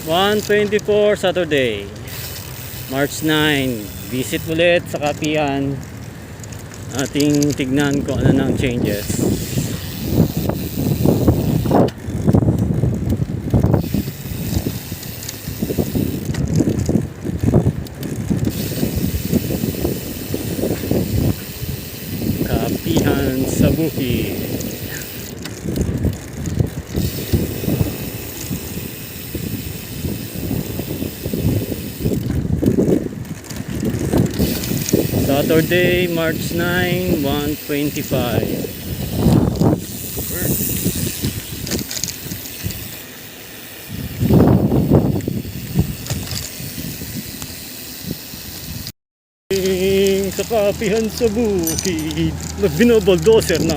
1:24 Saturday, March 9. Visit ulit sa Kapihan. Ating tignan kung ano ng changes. Kapihan sa bukid. Saturday, March 9, 1:25. Sa Kapihan sa bukid, binoboldoser na.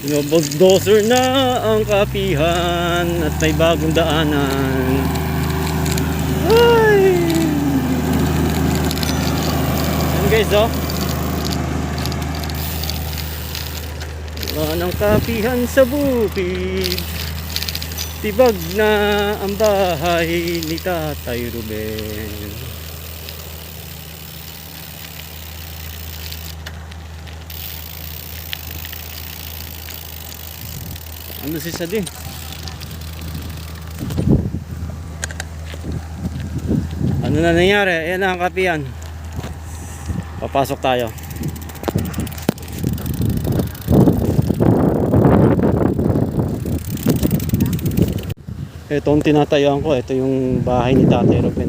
Binoboldoser na ang Kapihan at may bagong daanan. Ay! Yan guys, oh. Wala ng Kapihan sa bukid. Tibag na ang bahay ni Tatay Ruben. Ano si Sadin? Ano na nangyari? Ayan na ang Kapihan. Papasok tayo. Itong tinatayuan ko, ito yung bahay ni Tatay Ruben.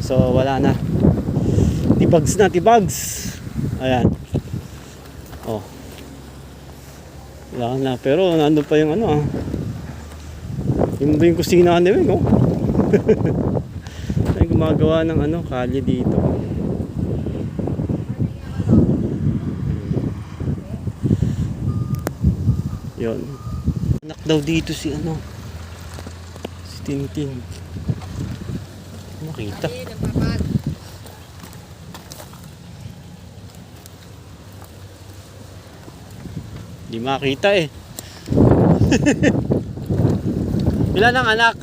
So wala na. Tibags na, tibags. Ayan. Oh. Wala na, pero nandun pa yung ano. Yung ba yung kusina ni Weng, oh. Ay gumagawa ng ano, kalye dito. Yon. Anak daw dito si ano, si Tintin. Makita. Di makita eh. Ilan ang anak?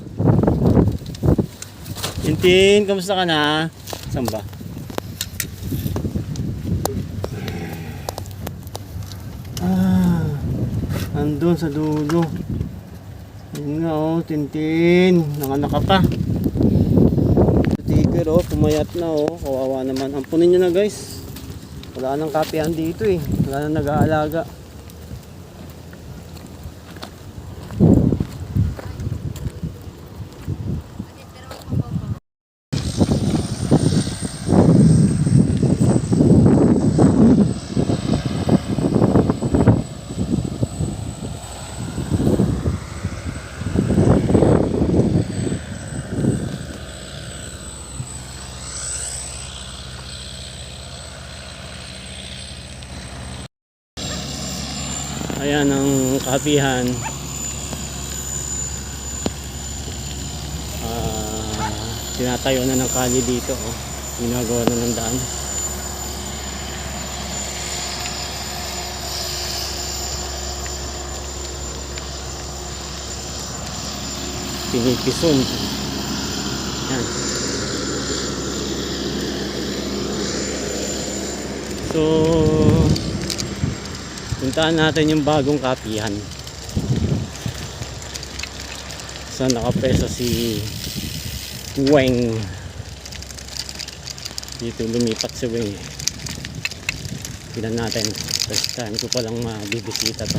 Tintin, kamusta ka na? Saan ba? Andun sa dulo. Yun nga oh, Tintin. Nanganak ka pa. Tiger oh, pumayat na oh. Kawawa naman. Ampunin nyo na guys. Wala nang Kapihan dito eh. Wala nang nag-aalaga. Ayan ang Kapihan. Tinatayo na ng kalye dito oh. Ginagawa na ng daan. Pinipison. Ayan. So puntahan natin yung bagong Kapihan. Saan nakapeso si Weng. Dito lumipat si Weng. Tignan natin. First time ko palang mabibisita to.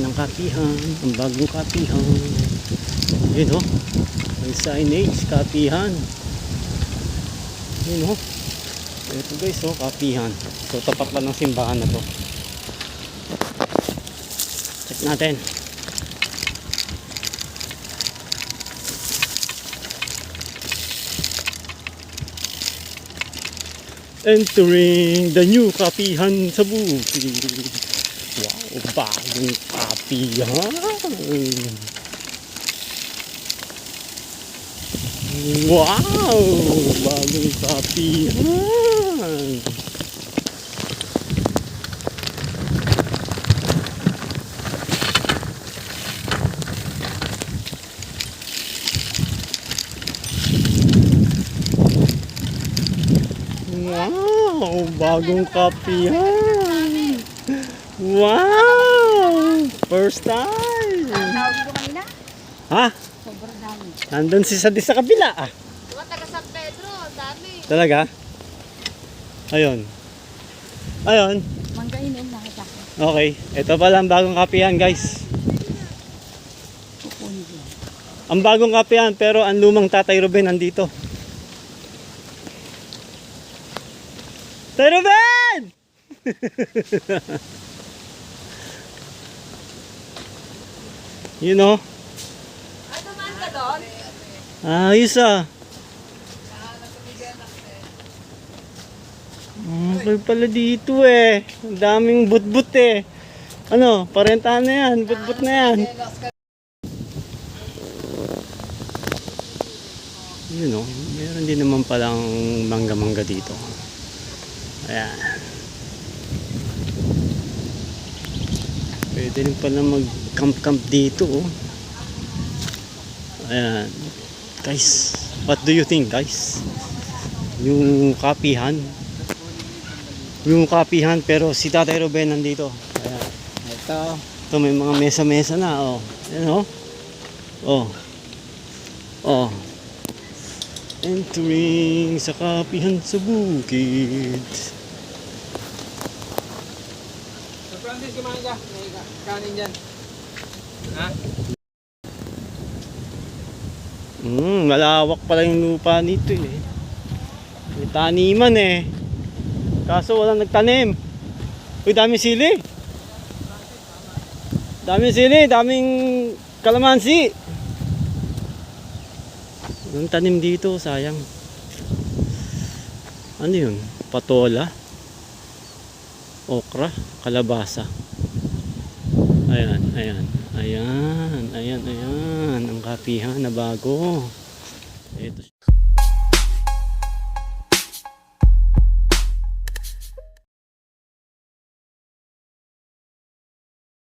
Ayan ang kapihan, ang bagong kapihan. Yun o, ang signage, kapihan. Yun o. Ito guys o, kapihan. So tapat lang ng simbahan na to. Check natin. Entering the new kapihan sa bukid. Wow, bagong kapihan. Wow, bagong kapihan. Wow, bagong kapihan. Wow, first time. Tawag ko kanina? Ha? Sobrang dami. Nandun si Sadi sa kabila ah. Diba taga San Pedro? Dami. Talaga? Ayun. Ayun. Manggainin nakita ko. Okay. Ito pala ang bagong kapihan guys. Kukunin ko. Ang bagong kapihan pero ang lumang Tatay Ruben nandito. Tatay Ruben! You know? Ay, tumaan ka doon? Ayos ah. Okay pala dito eh. Ang daming but-but eh. Ano, parentahan na yan. But-but na yan. You know, meron din naman palang mangga-mangga dito. Ayan. Pwede rin pala mag-camp-camp dito oh. Ayan. Guys, what do you think guys? Yung kapihan. Yung kapihan pero si Tatay Ruben nandito. Ayan. Ito may mga mesa-mesa na oh. Ayan oh. Oh. Oh. Entering sa kapihan sa bukid. Francis, kumain ka. May kanin dyan. Ha? Malawak pala yung lupa nito eh. May taniman eh. Kaso walang nagtanim. Uy, daming sili. Daming sili, daming kalamansi. Walang tanim dito, sayang. Ano yun? Patola. Okra, kalabasa. Ayan, ayan. Ayan, ayan, ayan. Ang kapihan na bago. Ito.